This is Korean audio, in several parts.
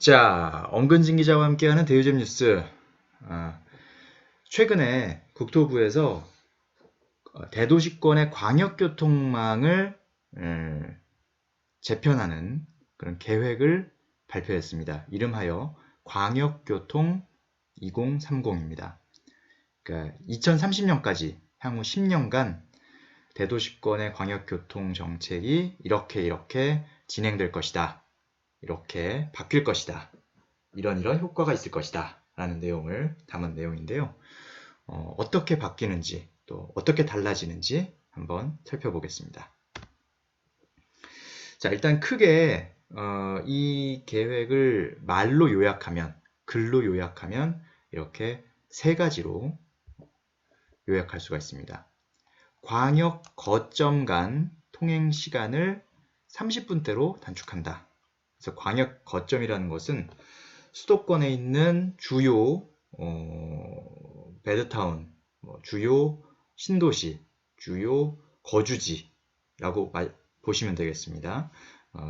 자, 엄근진 기자와 함께하는 대유잼 뉴스. 최근에 국토부에서 대도시권의 광역교통망을 재편하는 그런 계획을 발표했습니다. 이름하여 광역교통 2030입니다. 그러니까 2030년까지 향후 10년간 대도시권의 광역교통 정책이 이렇게 진행될 것이다. 이렇게 바뀔 것이다. 이런 효과가 있을 것이다. 라는 내용을 담은 내용인데요. 어떻게 바뀌는지 또 어떻게 달라지는지 한번 살펴보겠습니다. 자, 일단 크게 이 계획을 말로 요약하면, 글로 요약하면 이렇게 세 가지로 요약할 수가 있습니다. 광역 거점 간 통행 시간을 30분대로 단축한다. 그래서 광역 거점이라는 것은 수도권에 있는 주요 베드타운, 주요 신도시, 주요 거주지라고 보시면 되겠습니다.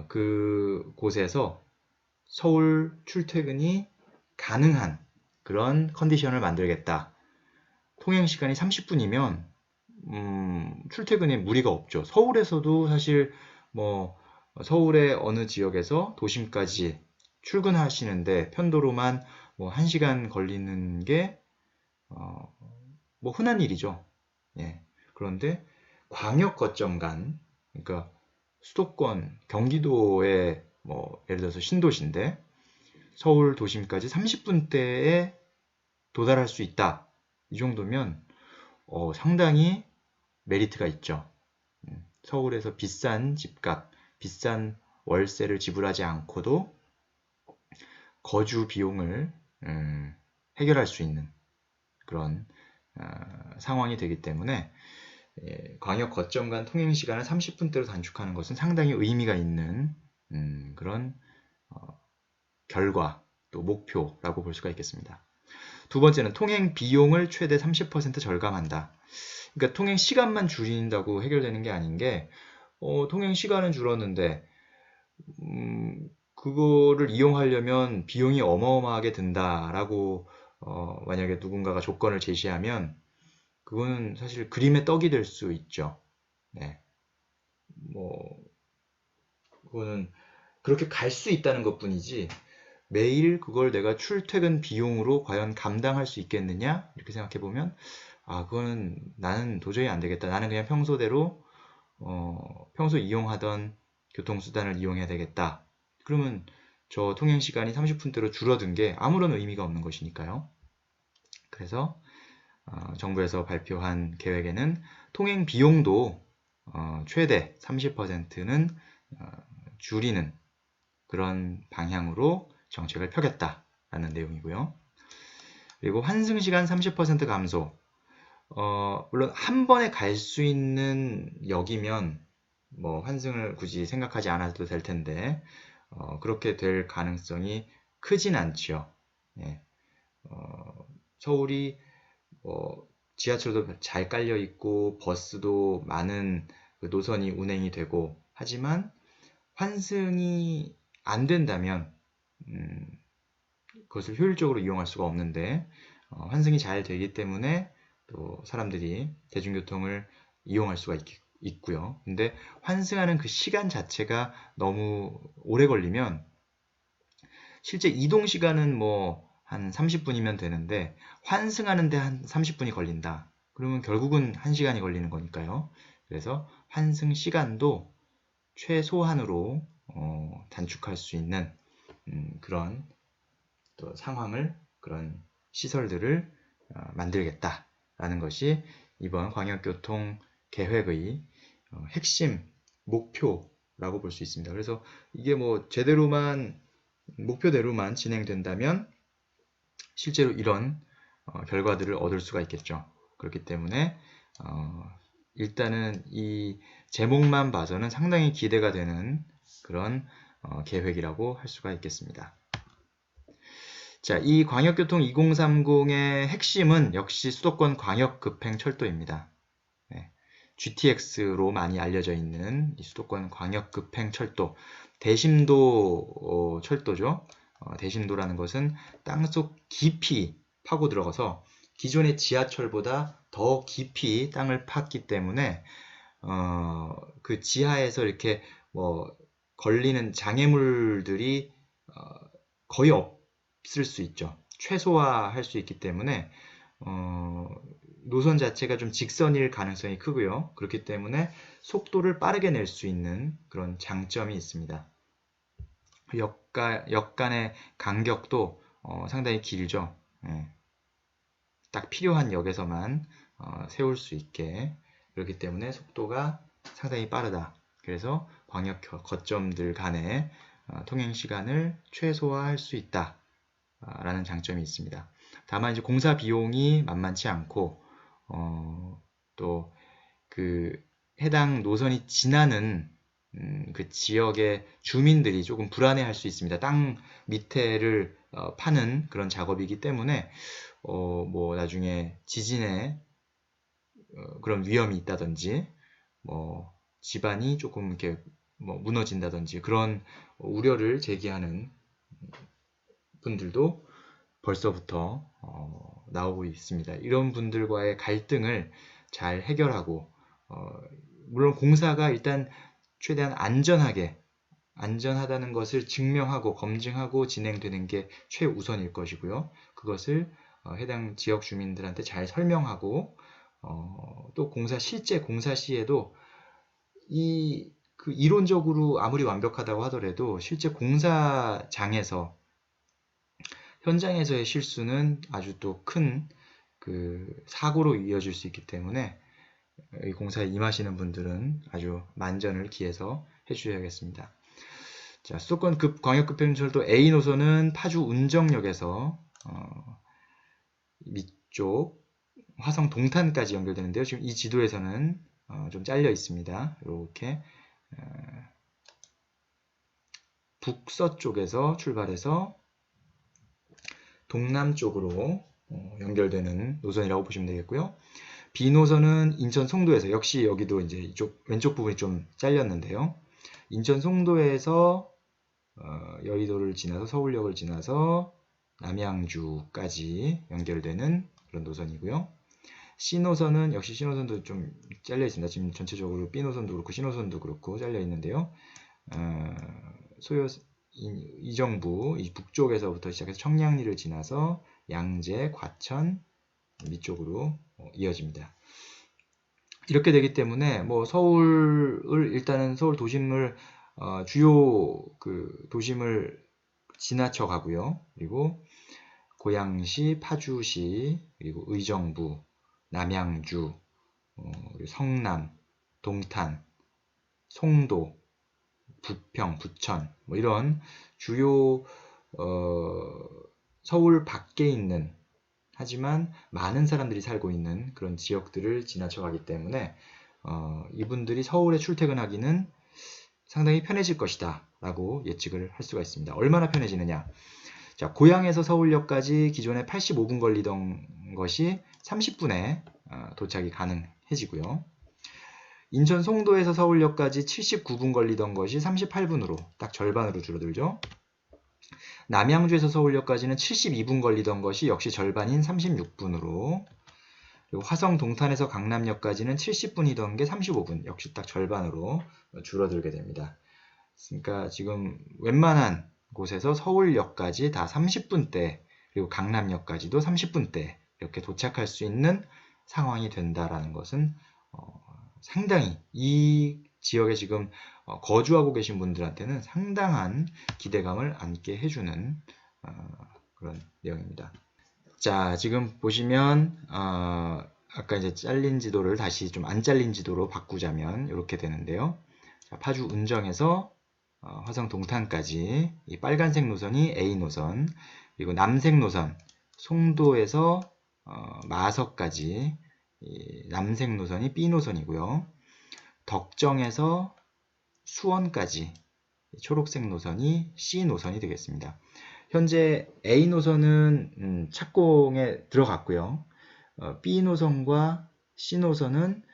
그곳에서 서울 출퇴근이 가능한 그런 컨디션을 만들겠다. 통행 시간이 30분이면 출퇴근에 무리가 없죠. 서울에서도 사실 서울의 어느 지역에서 도심까지 출근하시는데 편도로만 1시간 걸리는 게 흔한 일이죠. 예. 그런데 광역 거점 간, 그러니까 수도권, 경기도의 예를 들어서 신도시인데 서울 도심까지 30분대에 도달할 수 있다. 이 정도면 상당히 메리트가 있죠. 서울에서 비싼 집값, 비싼 월세를 지불하지 않고도 거주 비용을 해결할 수 있는 그런 상황이 되기 때문에 광역 거점 간 통행 시간을 30분대로 단축하는 것은 상당히 의미가 있는 그런 결과 또 목표라고 볼 수가 있겠습니다. 두 번째는 통행 비용을 최대 30% 절감한다. 그러니까 통행 시간만 줄인다고 해결되는 게 아닌 게 통행 시간은 줄었는데 그거를 이용하려면 비용이 어마어마하게 든다라고 만약에 누군가가 조건을 제시하면 그거는 사실 그림의 떡이 될 수 있죠. 네. 그거는 그렇게 갈 수 있다는 것뿐이지 매일 그걸 내가 출퇴근 비용으로 과연 감당할 수 있겠느냐 이렇게 생각해 보면 그거는 나는 도저히 안 되겠다. 나는 그냥 평소대로 평소 이용하던 교통수단을 이용해야 되겠다. 그러면 저 통행 시간이 30분대로 줄어든 게 아무런 의미가 없는 것이니까요. 그래서 정부에서 발표한 계획에는 통행 비용도 최대 30%는 줄이는 그런 방향으로 정책을 펴겠다라는 내용이고요. 그리고 환승 시간 30% 감소. 물론 한 번에 갈 수 있는 역이면 환승을 굳이 생각하지 않아도 될 텐데 그렇게 될 가능성이 크진 않죠. 예. 서울이 지하철도 잘 깔려 있고 버스도 많은 그 노선이 운행이 되고 하지만 환승이 안 된다면 그것을 효율적으로 이용할 수가 없는데 환승이 잘 되기 때문에 또 사람들이 대중교통을 이용할 수가 있고요. 근데 환승하는 그 시간 자체가 너무 오래 걸리면 실제 이동 시간은 한 30분이면 되는데 환승하는데 한 30분이 걸린다. 그러면 결국은 1시간이 걸리는 거니까요. 그래서 환승 시간도 최소한으로 단축할 수 있는 그런 또 상황을 그런 시설들을 만들겠다라는 것이 이번 광역교통 계획의 핵심 목표라고 볼 수 있습니다. 그래서 이게 제대로만 목표대로만 진행된다면 실제로 이런 결과들을 얻을 수가 있겠죠. 그렇기 때문에 일단은 이 제목만 봐서는 상당히 기대가 되는 그런 계획이라고 할 수가 있겠습니다. 자, 이 광역교통 2030의 핵심은 역시 수도권 광역급행철도입니다. 네, GTX로 많이 알려져 있는 이 수도권 광역급행철도, 대심도 철도죠. 대심도라는 것은 땅속 깊이 파고 들어가서 기존의 지하철보다 더 깊이 땅을 팠기 때문에 그 지하에서 이렇게 뭐 걸리는 장애물들이 거의 없을 수 있죠. 최소화할 수 있기 때문에 노선 자체가 좀 직선일 가능성이 크고요. 그렇기 때문에 속도를 빠르게 낼 수 있는 그런 장점이 있습니다. 역간의 간격도 상당히 길죠. 예. 딱 필요한 역에서만 세울 수 있게, 그렇기 때문에 속도가 상당히 빠르다. 그래서 광역 거점들 간의 통행 시간을 최소화할 수 있다 라는 장점이 있습니다. 다만 이제 공사 비용이 만만치 않고 또 그 해당 노선이 지나는 그 지역의 주민들이 조금 불안해할 수 있습니다. 땅 밑에를 파는 그런 작업이기 때문에 뭐 나중에 지진에 그런 위험이 있다든지 뭐 집안이 조금 이렇게 뭐 무너진다든지 그런 우려를 제기하는 분들도 벌써부터 나오고 있습니다. 이런 분들과의 갈등을 잘 해결하고 물론 공사가 일단 최대한 안전하다는 것을 증명하고 검증하고 진행되는 게 최우선일 것이고요. 그것을 해당 지역 주민들한테 잘 설명하고 또 실제 공사 시에도 그 이론적으로 아무리 완벽하다고 하더라도 실제 공사장에서 현장에서의 실수는 아주 또 큰 그 사고로 이어질 수 있기 때문에 이 공사에 임하시는 분들은 아주 만전을 기해서 해주셔야겠습니다. 자, 수도권 광역급행철도 A 노선은 파주 운정역에서 밑쪽 화성 동탄까지 연결되는데요. 지금 이 지도에서는 좀 잘려 있습니다. 이렇게 북서쪽에서 출발해서 동남쪽으로 연결되는 노선이라고 보시면 되겠고요. B 노선은 인천 송도에서, 역시 여기도 이제 이쪽 왼쪽 부분이 좀 잘렸는데요. 인천 송도에서 여의도를 지나서 서울역을 지나서 남양주까지 연결되는 그런 노선이고요. C 노선은 역시 C 노선도 좀 잘려 있습니다. 지금 전체적으로 B 노선도 그렇고 C 노선도 그렇고 잘려 있는데요. 이정부 이 북쪽에서부터 시작해서 청량리를 지나서 양재, 과천 밑쪽으로 이어집니다. 이렇게 되기 때문에 뭐 일단은 서울 도심을 주요 그 도심을 지나쳐 가고요. 그리고 고양시, 파주시, 그리고 의정부, 남양주, 성남, 동탄, 송도, 부평, 부천 뭐 이런 주요 서울 밖에 있는 하지만 많은 사람들이 살고 있는 그런 지역들을 지나쳐가기 때문에 이분들이 서울에 출퇴근하기는 상당히 편해질 것이다 라고 예측을 할 수가 있습니다. 얼마나 편해지느냐? 자, 고양에서 서울역까지 기존에 85분 걸리던 것이 30분에 도착이 가능해지고요. 인천 송도에서 서울역까지 79분 걸리던 것이 38분으로 딱 절반으로 줄어들죠. 남양주에서 서울역까지는 72분 걸리던 것이 역시 절반인 36분으로, 그리고 화성 동탄에서 강남역까지는 70분이던 게 35분, 역시 딱 절반으로 줄어들게 됩니다. 그러니까 지금 웬만한 곳에서 서울역까지 다 30분대, 그리고 강남역까지도 30분대 이렇게 도착할 수 있는 상황이 된다라는 것은 상당히 이 지역에 지금 거주하고 계신 분들한테는 상당한 기대감을 안게 해주는 그런 내용입니다. 자, 지금 보시면 아까 이제 잘린 지도를 다시 좀 안 잘린 지도로 바꾸자면 이렇게 되는데요. 자, 파주 운정에서 화성 동탄까지 이 빨간색 노선이 A 노선, 그리고 남색 노선 송도에서 마석까지 이 남색 노선이 B 노선이고요. 덕정에서 수원까지 초록색 노선이 C 노선이 되겠습니다. 현재 A 노선은 착공에 들어갔고요. B 노선과 C 노선은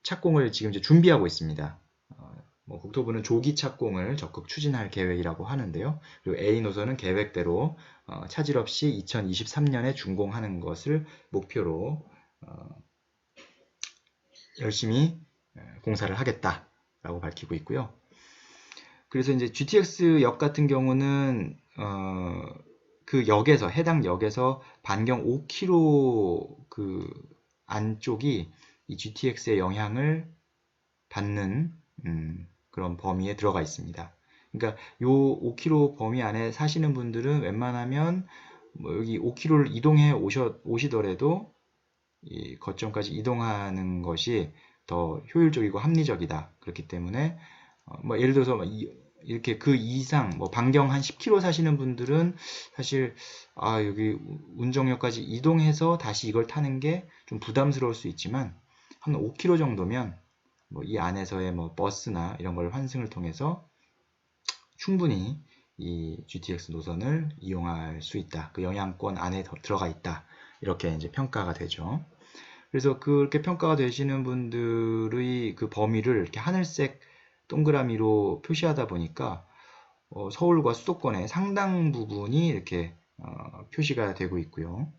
착공을 지금 이제 준비하고 있습니다. 국토부는 조기 착공을 적극 추진할 계획이라고 하는데요. 그리고 A 노선은 계획대로 차질 없이 2023년에 준공하는 것을 목표로 열심히 공사를 하겠다라고 밝히고 있고요. 그래서 이제 GTX 역 같은 경우는 그 역에서 해당 역에서 반경 5km 그 안쪽이 이 GTX의 영향을 받는 그런 범위에 들어가 있습니다. 그러니까 요 5km 범위 안에 사시는 분들은 웬만하면 뭐 여기 5km를 이동해 오시더라도 이 거점까지 이동하는 것이 더 효율적이고 합리적이다. 그렇기 때문에 뭐 예를 들어서 이렇게 그 이상 뭐 반경 한 10km 사시는 분들은 사실 여기 운정역까지 이동해서 다시 이걸 타는 게 좀 부담스러울 수 있지만 한 5km 정도면 뭐 이 안에서의 뭐 버스나 이런 걸 환승을 통해서 충분히 이 GTX 노선을 이용할 수 있다. 그 영향권 안에 들어가 있다. 이렇게 이제 평가가 되죠. 그래서 그렇게 평가가 되시는 분들의 그 범위를 이렇게 하늘색 동그라미로 표시하다 보니까 서울과 수도권의 상당 부분이 이렇게 표시가 되고 있고요.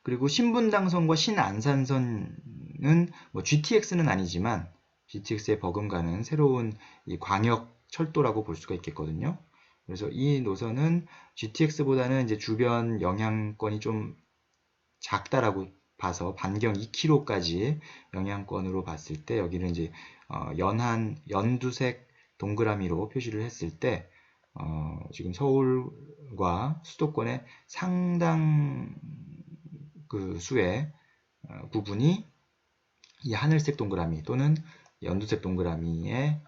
그리고 신분당선과 신안산선은 뭐 GTX는 아니지만 GTX에 버금가는 새로운 이 광역 철도라고 볼 수가 있겠거든요. 그래서 이 노선은 GTX보다는 이제 주변 영향권이 좀 작다라고 봐서 반경 2km까지 영향권으로 봤을 때 여기는 이제 연두색 동그라미로 표시를 했을 때 지금 서울과 수도권의 상당 그 수의 부분이 이 하늘색 동그라미 또는 연두색 동그라미에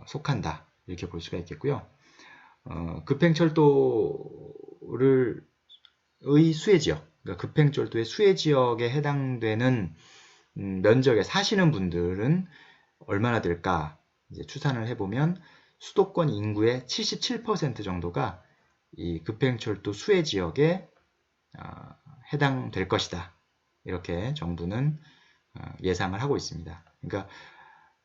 속한다. 이렇게 볼 수가 있겠고요. 급행철도를 의 수혜지역, 그러니까 급행철도의 수혜지역에 해당되는 면적에 사시는 분들은 얼마나 될까 이제 추산을 해보면 수도권 인구의 77% 정도가 이 급행철도 수혜지역에 해당될 것이다. 이렇게 정부는 예상을 하고 있습니다. 그러니까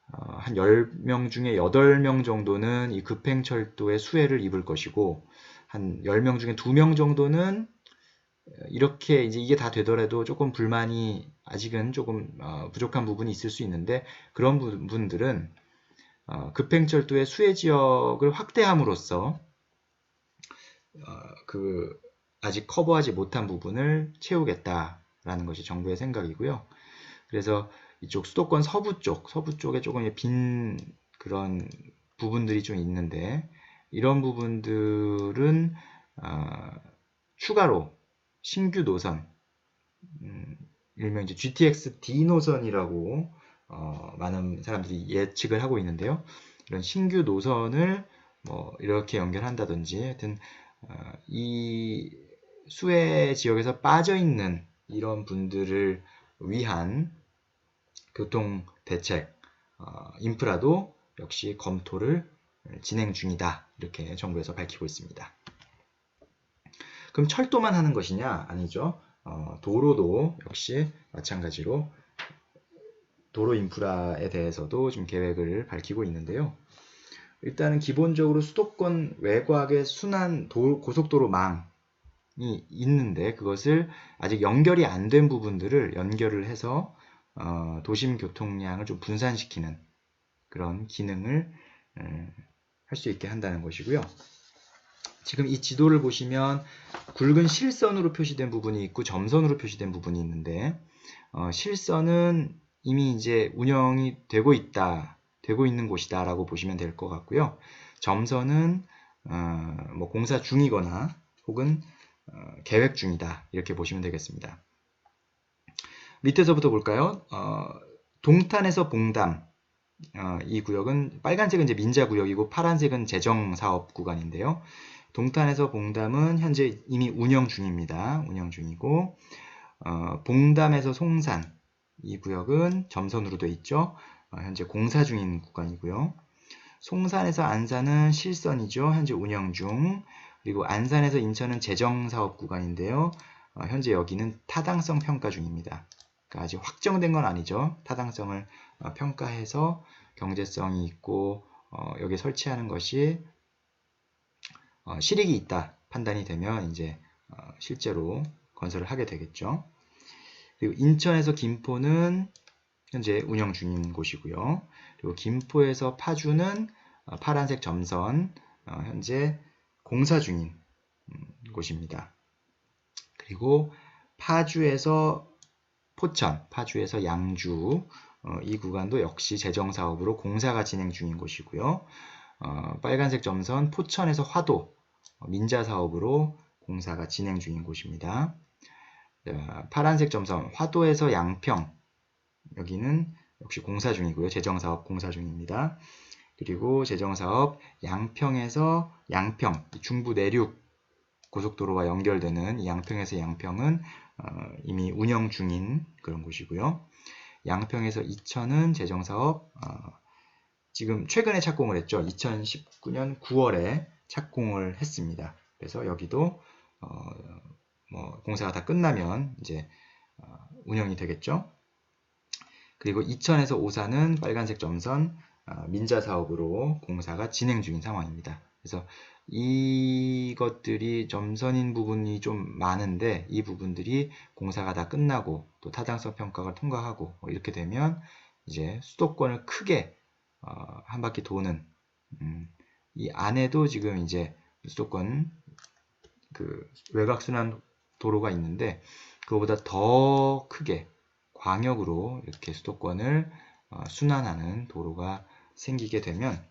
한 10명 중에 8명 정도는 이 급행철도의 수혜를 입을 것이고 한 10명 중에 2명 정도는 이렇게 이제 이게 다 되더라도 조금 불만이 아직은 조금 부족한 부분이 있을 수 있는데 그런 분들은 급행철도의 수혜 지역을 확대함으로써 그 아직 커버하지 못한 부분을 채우겠다라는 것이 정부의 생각이고요. 그래서 이쪽 수도권 서부 쪽에 조금 빈 그런 부분들이 좀 있는데 이런 부분들은 추가로 신규 노선, 일명 이제 GTX D 노선이라고 많은 사람들이 예측을 하고 있는데요. 이런 신규 노선을 뭐 이렇게 연결한다든지 하여튼 이 수혜 지역에서 빠져 있는 이런 분들을 위한 교통 대책, 인프라도 역시 검토를 진행 중이다. 이렇게 정부에서 밝히고 있습니다. 그럼 철도만 하는 것이냐? 아니죠. 도로도 역시 마찬가지로 도로 인프라에 대해서도 좀 계획을 밝히고 있는데요. 일단은 기본적으로 수도권 외곽의 순환 고속도로망이 있는데 그것을 아직 연결이 안 된 부분들을 연결을 해서 도심 교통량을 좀 분산시키는 그런 기능을 할 수 있게 한다는 것이고요. 지금 이 지도를 보시면 굵은 실선으로 표시된 부분이 있고 점선으로 표시된 부분이 있는데 실선은 이미 이제 운영이 되고 있는 곳이다 라고 보시면 될 것 같고요. 점선은 뭐 공사 중이거나 혹은 계획 중이다 이렇게 보시면 되겠습니다. 밑에서부터 볼까요? 동탄에서 봉담 이 구역은 빨간색은 이제 민자구역이고 파란색은 재정사업 구간인데요. 동탄에서 봉담은 현재 이미 운영 중입니다. 운영 중이고 봉담에서 송산 이 구역은 점선으로 되어 있죠. 현재 공사 중인 구간이고요. 송산에서 안산은 실선이죠. 현재 운영 중. 그리고 안산에서 인천은 재정사업 구간인데요. 현재 여기는 타당성 평가 중입니다. 그러니까 아직 확정된 건 아니죠. 타당성을 평가해서 경제성이 있고 여기에 설치하는 것이 실익이 있다 판단이 되면 이제 실제로 건설을 하게 되겠죠. 그리고 인천에서 김포는 현재 운영 중인 곳이고요. 그리고 김포에서 파주는 파란색 점선 현재 공사 중인 곳입니다. 그리고 파주에서 포천, 파주에서 양주 이 구간도 역시 재정사업으로 공사가 진행 중인 곳이고요. 빨간색 점선 포천에서 화도 민자사업으로 공사가 진행 중인 곳입니다. 파란색 점선 화도에서 양평 여기는 역시 공사 중이고요. 재정사업 공사 중입니다. 그리고 재정사업 양평에서 양평 중부 내륙 고속도로와 연결되는 이 양평에서 양평은 이미 운영 중인 그런 곳이고요. 양평에서 이천은 재정사업 지금 최근에 착공을 했죠. 2019년 9월에 착공을 했습니다. 그래서 여기도 공사가 다 끝나면 이제 운영이 되겠죠. 그리고 이천에서 오산은 빨간색 점선 민자 사업으로 공사가 진행 중인 상황입니다. 그래서 이것들이 점선인 부분이 좀 많은데 이 부분들이 공사가 다 끝나고 또 타당성 평가가 통과하고 이렇게 되면 이제 수도권을 크게 한 바퀴 도는 이 안에도 지금 이제 수도권 그 외곽순환 도로가 있는데 그거보다 더 크게 광역으로 이렇게 수도권을 순환하는 도로가 생기게 되면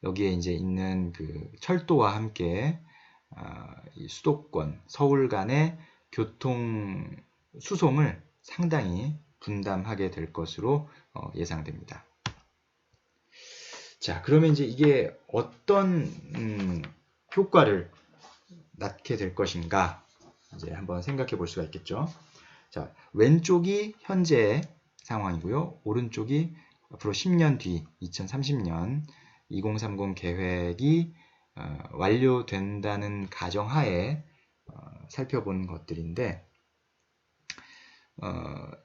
여기에 이제 있는 그 철도와 함께 이 수도권 서울 간의 교통 수송을 상당히 분담하게 될 것으로 예상됩니다. 자, 그러면 이제 이게 어떤 효과를 낳게 될 것인가 이제 한번 생각해 볼 수가 있겠죠. 자, 왼쪽이 현재 상황이고요. 오른쪽이 앞으로 10년 뒤 2030년 2030 계획이 완료된다는 가정하에 살펴본 것들인데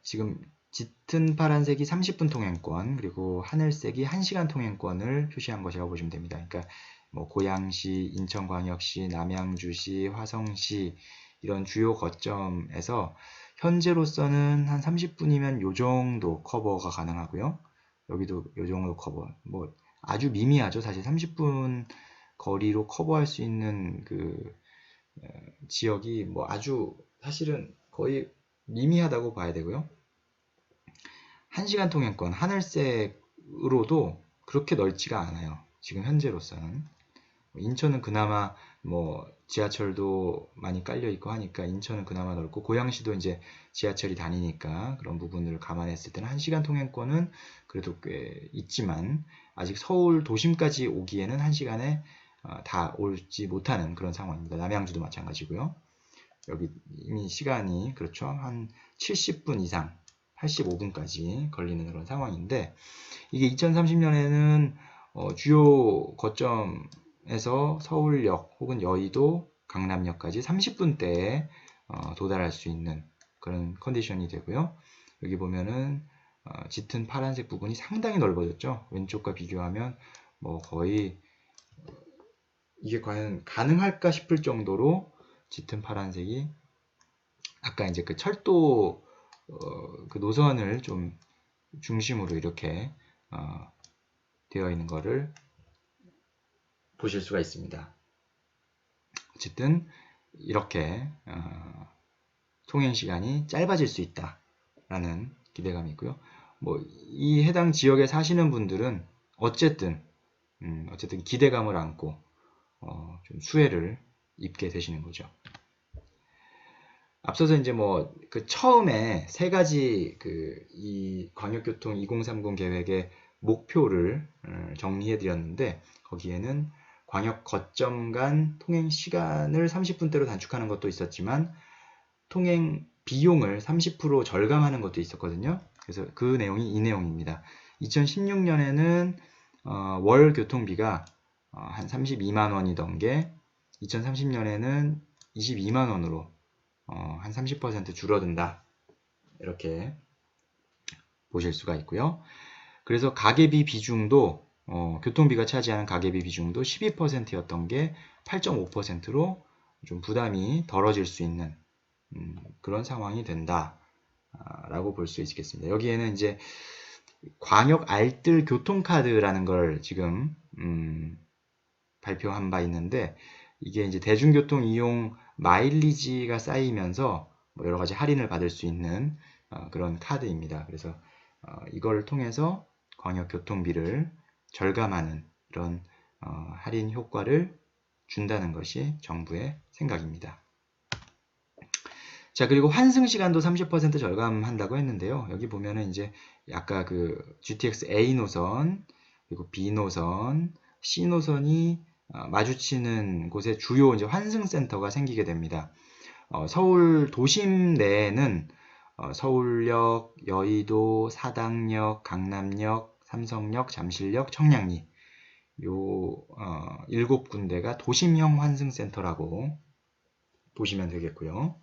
지금 짙은 파란색이 30분 통행권 그리고 하늘색이 1시간 통행권을 표시한 것이라고 보시면 됩니다. 그러니까 뭐 고양시, 인천광역시, 남양주시, 화성시 이런 주요 거점에서 현재로서는 한 30분이면 요 정도 커버가 가능하고요. 여기도 요 정도 커버. 뭐 아주 미미하죠. 사실 30분 거리로 커버할 수 있는 그 지역이 뭐 아주 사실은 거의 미미하다고 봐야 되고요. 1시간 통행권 하늘색으로도 그렇게 넓지가 않아요. 지금 현재로서는. 인천은 그나마 뭐 지하철도 많이 깔려 있고 하니까 인천은 그나마 넓고 고양시도 이제 지하철이 다니니까 그런 부분을 감안했을 때는 1시간 통행권은 그래도 꽤 있지만 아직 서울 도심까지 오기에는 1시간에 다 오지 못하는 그런 상황입니다. 남양주도 마찬가지고요. 여기 이미 시간이 그렇죠. 한 70분 이상 85분까지 걸리는 그런 상황인데 이게 2030년에는 주요 거점에서 서울역 혹은 여의도, 강남역까지 30분대에 도달할 수 있는 그런 컨디션이 되고요. 여기 보면은 짙은 파란색 부분이 상당히 넓어졌죠. 왼쪽과 비교하면 뭐 거의 이게 과연 가능할까 싶을 정도로 짙은 파란색이 아까 이제 그 철도 그 노선을 좀 중심으로 이렇게 되어 있는 거를 보실 수가 있습니다. 어쨌든 이렇게 통행 시간이 짧아질 수 있다라는 기대감이 있고요. 뭐 이 해당 지역에 사시는 분들은 어쨌든 기대감을 안고 좀 수혜를 입게 되시는 거죠. 앞서서 이제 뭐 그 처음에 세 가지 그 이 광역교통 2030 계획의 목표를 정리해 드렸는데 거기에는 광역 거점 간 통행 시간을 30분대로 단축하는 것도 있었지만 통행 비용을 30% 절감하는 것도 있었거든요. 그래서 그 내용이 이 내용입니다. 2016년에는 월 교통비가 한 32만 원이던 게 2030년에는 22만 원으로 한 30% 줄어든다. 이렇게 보실 수가 있고요. 그래서 가계비 비중도 교통비가 차지하는 가계비 비중도 12%였던 게 8.5%로 좀 부담이 덜어질 수 있는 그런 상황이 된다라고 볼 수 있겠습니다. 여기에는 이제 광역 알뜰 교통카드라는 걸 지금 발표한 바 있는데, 이게 이제 대중교통 이용 마일리지가 쌓이면서 뭐 여러 가지 할인을 받을 수 있는 그런 카드입니다. 그래서 이걸 통해서 광역 교통비를 절감하는 이런 할인 효과를 준다는 것이 정부의 생각입니다. 자, 그리고 환승 시간도 30% 절감한다고 했는데요. 여기 보면은 이제 아까 그 GTX A 노선, 그리고 B 노선, C 노선이 마주치는 곳에 주요 이제 환승 센터가 생기게 됩니다. 서울 도심 내에는 서울역, 여의도, 사당역, 강남역, 삼성역, 잠실역, 청량리 요 7군데가 도심형 환승 센터라고 보시면 되겠고요.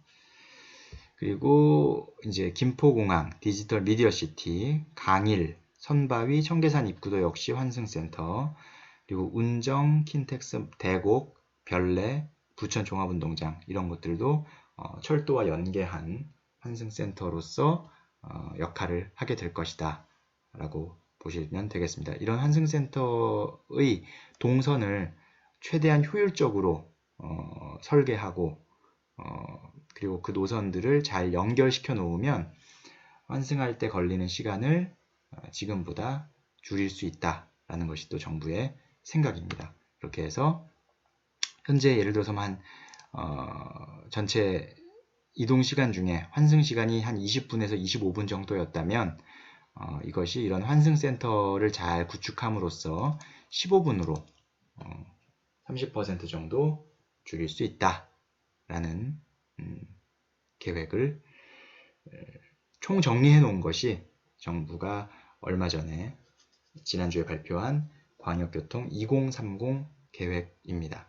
그리고 이제 김포공항, 디지털 미디어시티, 강일, 선바위, 청계산 입구도 역시 환승센터, 그리고 운정, 킨텍스, 대곡, 별내, 부천 종합운동장 이런 것들도 철도와 연계한 환승센터로서 역할을 하게 될 것이다 라고 보시면 되겠습니다. 이런 환승센터의 동선을 최대한 효율적으로 설계하고 그리고 그 노선들을 잘 연결시켜 놓으면 환승할 때 걸리는 시간을 지금보다 줄일 수 있다라는 것이 또 정부의 생각입니다. 그렇게 해서 현재 예를 들어서 전체 이동 시간 중에 환승 시간이 한 20분에서 25분 정도였다면 이것이 이런 환승 센터를 잘 구축함으로써 15분으로 30% 정도 줄일 수 있다라는 계획을 총정리해 놓은 것이 정부가 얼마 전에 지난주에 발표한 광역교통 2030 계획입니다.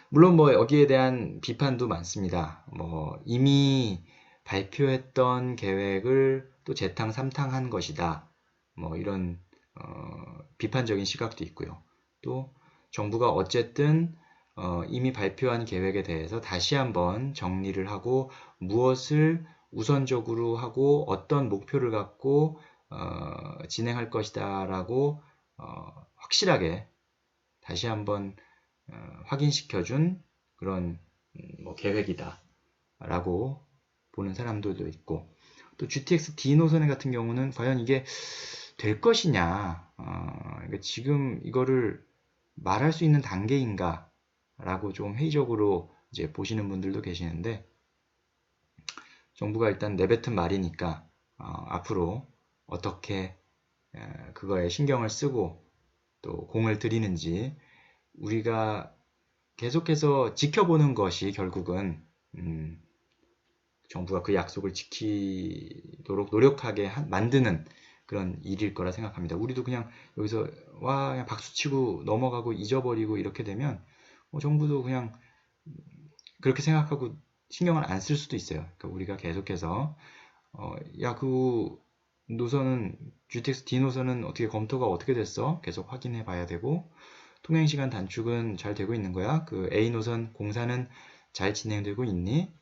물론 뭐 여기에 대한 비판도 많습니다. 뭐 이미 발표했던 계획을 또 재탕 삼탕한 것이다. 뭐 이런 비판적인 시각도 있고요. 또 정부가 어쨌든 이미 발표한 계획에 대해서 다시 한번 정리를 하고 무엇을 우선적으로 하고 어떤 목표를 갖고 진행할 것이다 라고 확실하게 다시 한번 확인시켜준 그런 뭐 계획이다 라고 보는 사람들도 있고, 또 GTX D 노선 같은 경우는 과연 이게 될 것이냐, 그러니까 지금 이거를 말할 수 있는 단계인가 라고 좀 회의적으로 이제 보시는 분들도 계시는데, 정부가 일단 내뱉은 말이니까 앞으로 어떻게 그거에 신경을 쓰고 또 공을 들이는지 우리가 계속해서 지켜보는 것이 결국은 정부가 그 약속을 지키도록 노력하게 만드는 그런 일일 거라 생각합니다. 우리도 그냥 여기서 그냥 박수치고 넘어가고 잊어버리고 이렇게 되면 정부도 그냥 그렇게 생각하고 신경을 안 쓸 수도 있어요. 그러니까 우리가 계속해서 그 노선은 GTX D 노선은 어떻게 검토가 어떻게 됐어? 계속 확인해 봐야 되고, 통행시간 단축은 잘 되고 있는 거야? 그 A 노선 공사는 잘 진행되고 있니?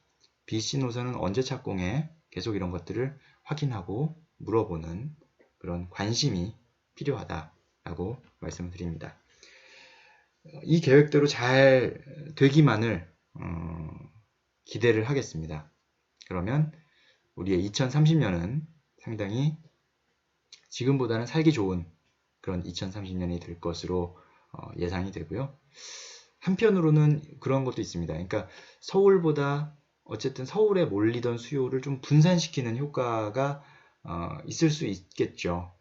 BC 노선은 언제 착공해? 계속 이런 것들을 확인하고 물어보는 그런 관심이 필요하다라고 말씀을 드립니다. 이 계획대로 잘 되기만을 기대를 하겠습니다. 그러면 우리의 2030년은 상당히 지금보다는 살기 좋은 그런 2030년이 될 것으로 예상이 되고요. 한편으로는 그런 것도 있습니다. 그러니까 서울보다 어쨌든 서울에 몰리던 수요를 좀 분산시키는 효과가 있을 수 있겠죠.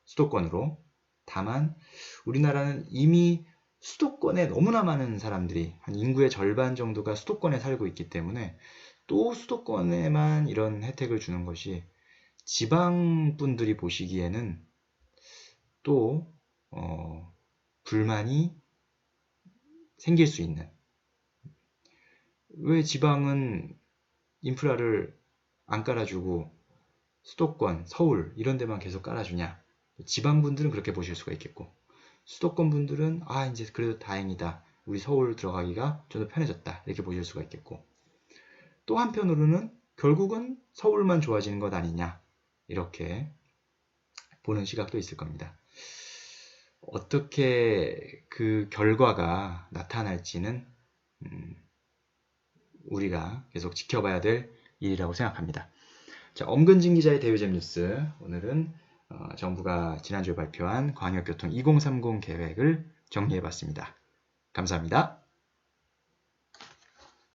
수도권으로. 다만 우리나라는 이미 수도권에 너무나 많은 사람들이, 한 인구의 절반 정도가 수도권에 살고 있기 때문에 또 수도권에만 이런 혜택을 주는 것이 지방 분들이 보시기에는 또 불만이 생길 수 있는, 왜 지방은 인프라를 안 깔아주고 수도권, 서울 이런 데만 계속 깔아주냐. 지방분들은 그렇게 보실 수가 있겠고, 수도권 분들은 아 이제 그래도 다행이다. 우리 서울 들어가기가 좀 더 편해졌다. 이렇게 보실 수가 있겠고, 또 한편으로는 결국은 서울만 좋아지는 것 아니냐. 이렇게 보는 시각도 있을 겁니다. 어떻게 그 결과가 나타날지는 우리가 계속 지켜봐야 될 일이라고 생각합니다. 자, 엄근진 기자의 대유잼 뉴스. 오늘은 정부가 지난주에 발표한 광역교통 2030 계획을 정리해봤습니다. 감사합니다.